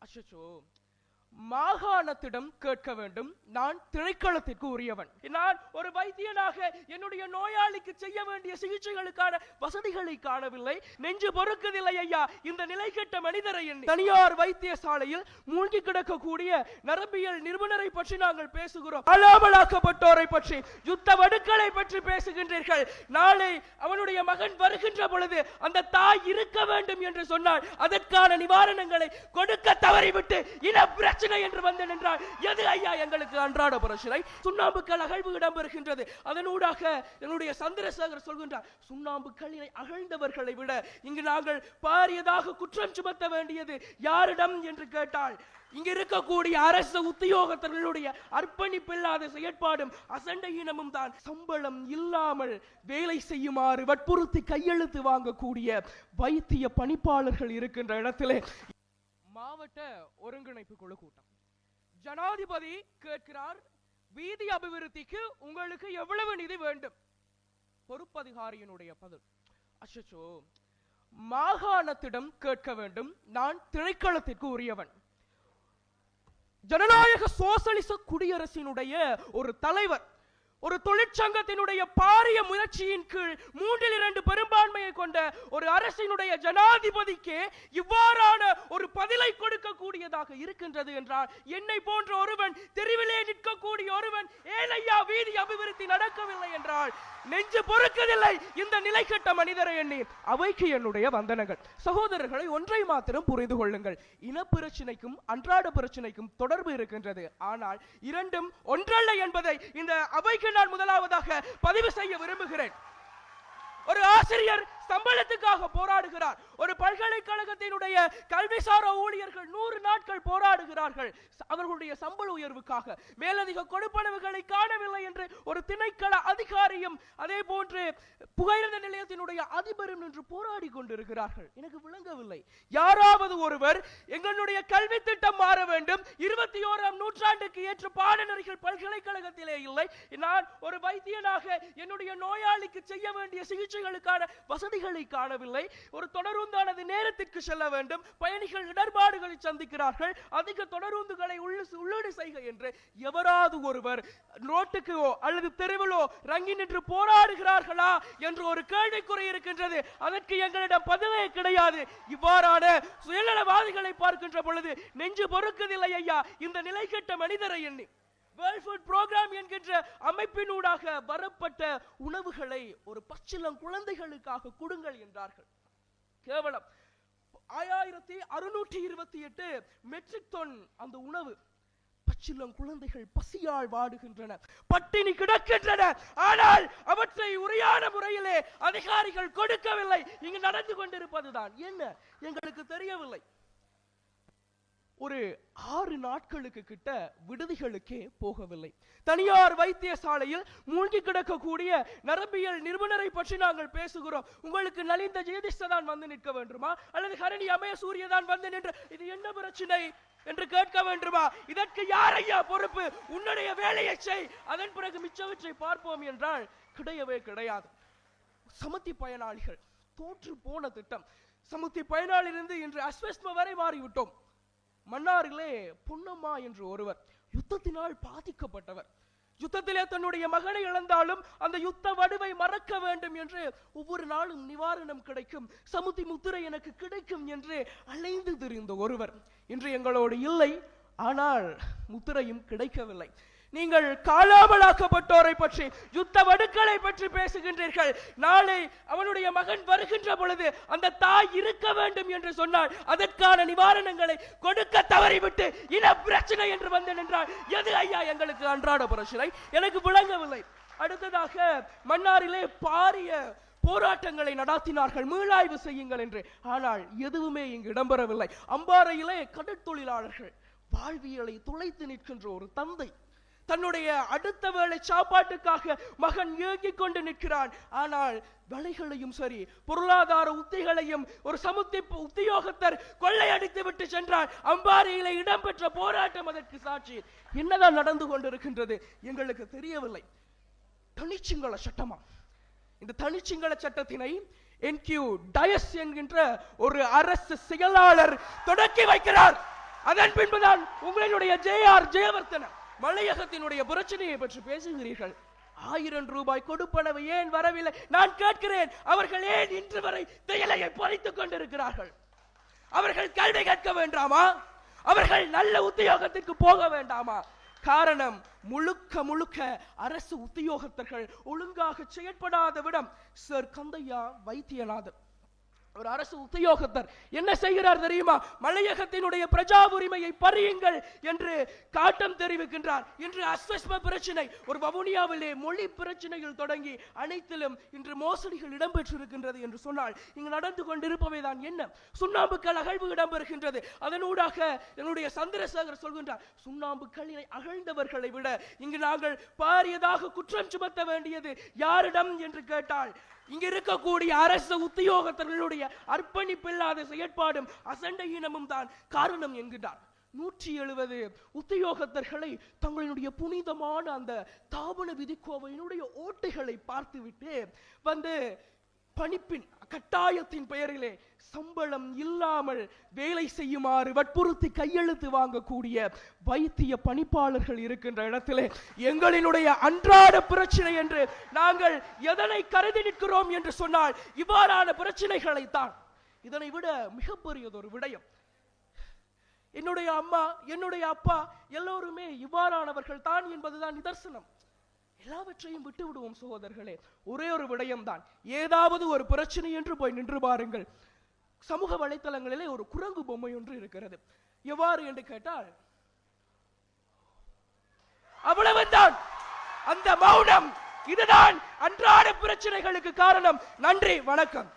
அச்சோ, மாகாணத்திடம் கேட்க வேண்டும். நான் திணைக்களத்திற்கு உரியவன். நான் ஒரு வைத்தியனாக என்னுடைய நோயாளிக்கு செய்ய வேண்டிய சிகிச்சைகளுக்கான வசதிகளை காணவில்லை. நெஞ்சு பொறுக்கவில்லை ஐயா. இந்த நிலை கெட்ட மனிதரை தனியார் வைத்தியசாலையில் மூழ்கி கிடக்கக்கூடிய நரம்பியல் நிபுணரை பற்றி நாங்கள் பேசுகிறோம். அலாமலாக்கப்பட்டோரை பற்றி, யுத்த வடுக்களை பற்றி பேசுகின்றீர்கள். நாளை அவனுடைய மகன் வருகின்ற பொழுது அந்த தாய் இருக்க வேண்டும் என்று சொன்னால் அதற்கான நிவாரணங்களை கொடுக்க தவறிவிட்டு இன பிரச்சனை என்று வந்தேன் என்றால் எது ஐயா எங்களுக்கு அன்றாட பிரச்சனை? சுண்ணாம்புக்கல் அகழ்வு இடம்பெறுகின்றது. அதனூடாக என்னுடைய சந்திரசேகர் சொல்கின்றார், சுண்ணாம்புக்கல்லை அகழ்ந்தவர்களை விட இங்கு நாங்கள் பாரியதாக குற்றம் சுமத்த வேண்டியது யாரிடம் என்று கேட்டால் இங்க இருக்கக்கூடிய அரசு உத்தியோகத்தர்களுடைய அர்ப்பணிப்பில்லாத செயற்பாடும் அசண்டையினமும் தான். சம்பளம் இல்லாமல் வேலை செய்யுமாறு வற்புறுத்தி கையெழுத்து வாங்கக்கூடிய வைத்திய பணிப்பாளர்கள் இருக்கின்ற இடத்திலே மாவட்ட ஒருங்கிணைப்பு குழு கூட்டம். ஜனாதிபதி கேட்கிறார், வீதி அபிவிருத்திக்கு உங்களுக்கு எவ்வளவு நிதி வேண்டும்? பொறுப்பதிகாரியினுடைய பதில், அச்சோ, மாகாணத்திடம் கேட்க வேண்டும். நான் திணைக்களத்திற்கு உரியவன். ஜனநாயக சோசலிச குடியரசினுடைய ஒரு தலைவர், ஒரு தொழிற்சங்கத்தினுடைய பாரிய முயற்சியின் கீழ் 3/2 பெரும்பான்மையை கொண்ட ஒரு அரசினுடைய ஜனாதிபதிக்கு இவ்வாறான ஒரு பதிலை கொடுக்கக்கூடியதாக இருக்கின்றது என்றால் என்னை போன்ற ஒருவன், தெருவிலே நிற்கக்கூடிய ஒருவன், ஏனையா வீதி அபிவிருத்தி நடக்கவில்லை என்றால் நெஞ்சு பொறுக்கவில்லை இந்த நிலை கெட்ட மனிதரை எண்ணி அவைக்கு என்னுடைய வந்தனங்கள். சகோதரர்களை, ஒன்றை மாத்திரம் புரிந்து கொள்ளுங்கள். இன பிரச்சனைக்கும் அன்றாட பிரச்சனைக்கும் தொடர்பு இருக்கின்றது. ஆனால் இரண்டும் ஒன்றல்ல என்பதை இந்த அவைக்கு நான் முதலாவதாக பதிவு செய்ய விரும்புகிறேன். ஒரு ஆசிரியர் சம்பளத்துக்காக போராடுகிறார். ஒரு பல்கலைக்கழகத்தினுடைய கல்விசார ஊழியர்கள் 100 நாட்கள் போராடுகிறார்கள் அவர்களுடைய சம்பள உயர்வுக்காக. மேலதிக கொடுப்பனவுகளை காணவில்லை என்று ஒரு திணைக்கள அதிகாரியும் அதே போன்று புகையிரத நிலையத்தினுடைய அதிபரும் நின்று போராடி கொண்டிருக்கிறார்கள். எனக்கு விளங்கவில்லை. யாராவது ஒருவர் எங்களுடைய கல்வி திட்டம் மாற வேண்டும், 21ஆம் நூற்றாண்டுக்கு ஏற்ற பாடநெறிகள் பல்கலைக்கழகத்திலே இல்லை, நான் ஒரு வைத்தியனாக என்னுடைய நோயாளிக்கு செய்ய வேண்டிய சிகிச்சைகளுக்கான வசதி காணவில்லை, ஒரு தொடருந்தானது நேரத்திற்கு செல்ல வேண்டும், பயணிகள் இடர்பாடுகளை சந்திக்கிறார்கள், அதிக தொடருந்துகளை உள்ளீடு செய்க என்று எவராது ஒருவர் ரோட்டுக்கோ அல்லது தெருவிலோ ரங்கி நின்று போராடுகிறார்களா என்று ஒரு கேள்விக்குறி இருக்கின்றது. அதற்கு எங்களிடம் பதிலே கிடையாது. இவ்வாறான சுயநலவாதிகளை பார்க்கின்ற பொழுது நெஞ்சு பொறுக்கவில்லை ஐயா இந்த நிலை கெட்ட மனிதரை எண்ணி. வேர்ல்ட் ஃபுட் புரோகிராம் என்கின்ற அமைப்பினூடாக வரப்பட்ட உணவுகளை ஒரு பச்சிளம் குழந்தைகளுக்காக கொடுங்கள் என்றார்கள். கேவலம் 1628 மெட்ரிக் டன் அந்த உணவு. பச்சிளம் குழந்தைகள் பசியால் வாடுகின்றன, பட்டினி கிடக்கின்றன. ஆனால் அவற்றை உரியான முறையிலே அதிகாரிகள் கொடுக்கவில்லை. இங்கு நடந்து கொண்டிருப்பதுதான் என்ன எங்களுக்கு தெரியவில்லை. ஒரு 6 நாட்களுக்கு கிட்ட விடுதிகளுக்கே போகவில்லை. தனியார் வைத்தியசாலையில் மூழ்கி கிடக்கக்கூடிய நரம்பியல் நிபுணரை பற்றி நாங்கள் பேசுகிறோம். உங்களுக்கு நலிந்த ஜெயதிஷ்தான் வந்து நிற்க வேண்டுமா அல்லது ஹரணி அமயசூரிய தான் வந்து நின்று இது என்ன பிரச்சனை என்று கேட்க வேண்டுமா? இதற்கு யார் ஐயா பொறுப்பு? உன்னுடைய வேலையை செய், அதன் பிறகு மிச்சவற்றை பார்ப்போம் என்றால் கிடையவே கிடையாது. சமத்தி பயனாளிகள் தோற்று போன திட்டம். சமத்தி பயனாளியிலிருந்து இன்று அஸ்வஸ்ம வரை மாறிவிட்டோம். மன்னாரிலே பொன்னம்மா என்று ஒருவர் யுத்தத்தினால் பாதிக்கப்பட்டவர். யுத்தத்திலே தன்னுடைய மகனை இழந்தாலும் அந்த யுத்த வடுவை மறக்க வேண்டும் என்று ஒவ்வொரு நாளும் நிவாரணம் கிடைக்கும், சமுத்தி முத்திரை எனக்கு கிடைக்கும் என்று அலைந்து திரிந்த ஒருவர் இன்று எங்களோடு இல்லை. ஆனால் முத்திரையும் கிடைக்கவில்லை. நீங்கள் காலாமலாக்கப்பட்டோரை பற்றி, யுத்த வடுக்களை பற்றி பேசுகின்றீர்கள். நாளை அவனுடைய மகன் வருகின்ற பொழுது அந்த தாய் இருக்க வேண்டும் என்று சொன்னால் அதற்கான நிவாரணங்களை கொடுக்க தவறிவிட்டு இன பிரச்சனை என்று வந்தேன் என்றால் எது ஐயா எங்களுக்கு அன்றாட பிரச்சனை? எனக்கு விளங்கவில்லை. அடுத்ததாக மன்னாரிலே பாரிய போராட்டங்களை நடத்தினார்கள், மீளாய்வு செய்யுங்கள் என்று. ஆனால் எதுவுமே இங்கு இடம்பெறவில்லை. அம்பாறையிலே கடற்தொழிலாளர்கள் வாழ்வியலை துளைத்து நிற்கின்ற ஒரு தந்தை தன்னுடைய அடுத்த வேளை சாப்பாட்டுக்காக மகன் ஏங்கிக் கொண்டு நிற்கிறான். ஆனால் வலைகளையும் சரி பொருளாதார உத்திகளையும் ஒரு சமுத்தி உத்தியோகத்தர் கொள்ளையடித்து விட்டு சென்றார். அம்பாறையிலே இடம்பெற்ற போராட்டம் அதற்கு சாட்சி. என்னதான் நடந்து கொண்டிருக்கின்றது எங்களுக்கு தெரியவில்லை. தனிச்சிங்கள சட்டமா? இந்த தனிச்சிங்கள சட்டத்தினை என்கியூ டயஸ் என்கின்ற ஒரு அரசு செயலாளர் தொடக்கி வைக்கிறார். அதன் பின்புதான் உங்களுடைய ஜே.ஆர். ஜெயவர்தன மலையகத்தினுடைய பிரச்சனையை பற்றி பேசுகிறீர்கள். 1000 ரூபாய் கொடுப்பனவு ஏன் வரவில்லை? நான் கேட்கிறேன், அவர்கள் ஏன் இன்று வரை தேயிலையை பறித்துக் கொண்டிருக்கிறார்கள்? அவர்கள் கல்வி கற்க வேண்டாமா? அவர்கள் நல்ல உத்தியோகத்திற்கு போக வேண்டாமா? காரணம், முழுக்க முழுக்க அரசு உத்தியோகத்தர்கள் ஒழுங்காக செயற்படாத விடம். சர் கந்தையா வைத்தியநாதன் ஒரு அரசு உத்தியோகத்தர் என்ன செய்கிறார் தெரியுமா? மலையகத்தினுடைய பிரஜா உரிமையை பறியுங்கள் என்று காட்டம் தெரிவிக்கின்றார். இன்று அஸ்வஸ்ம பிரச்சனை, ஒரு வவுனியாவிலே மொழி பிரச்சனைகள் தொடங்கி அனைத்திலும் இன்று மோசடிகள் இடம்பெற்றிருக்கின்றது என்று சொன்னால் இங்கு நடந்து கொண்டிருப்பவைதான் என்ன? சுண்ணாம்புக்கல் அகழ்வு இடம்பெறுகின்றது. அதனூடாக என்னுடைய சந்திரசேகர் சொல்கின்றார், சுண்ணாம்புக்களினை அகழ்ந்தவர்களை விட இங்கு நாங்கள் பாரியதாக குற்றம் சுமத்த வேண்டியது யாரிடம் என்று கேட்டால் இங்க இருக்கக்கூடிய அரசு உத்தியோகத்தர்களுடைய அர்ப்பணிப்பில்லாத செயற்பாடும் அசண்டையினமும் தான் காரணம் என்கிறார். 170 உத்தியோகத்தர்களை தங்களுடைய புனிதமான அந்த தாபன விதிக்கோவையினுடைய ஓட்டைகளை பார்த்துவிட்டு வந்து பணிப்பின் கட்டாயத்தின் பெயரிலே சம்பளம் இல்லாமல் வேலை செய்யுமாறு வற்புறுத்தி கையெழுத்து வாங்கக்கூடிய வைத்திய பணிப்பாளர்கள் இருக்கின்ற இடத்திலே எங்களினுடைய அன்றாட பிரச்சனை என்று நாங்கள் எதனை கருதி நிற்கிறோம் என்று சொன்னால் இவ்வாறான பிரச்சனைகளை தான். இதனை விட மிகப்பெரியதொரு விடயம், என்னுடைய அம்மா என்னுடைய அப்பா எல்லோருமே இவ்வாறானவர்கள் தான் என்பதுதான் நிதர்சனம். எல்லாவற்றையும் விட்டு விடுவோம் சகோதரர்களே. ஒரே ஒரு விடயம் தான், ஏதாவது ஒரு பிரச்சனை என்று போய் நின்று பாருங்கள். சமூக வலைத்தளங்களிலே ஒரு குரங்கு பொம்மை ஒன்று இருக்கிறது. எவ்வாறு என்று கேட்டால் அவ்வளவுதான். அந்த மௌனம் இதுதான் அன்றாட பிரச்சனைகளுக்கு காரணம். நன்றி, வணக்கம்.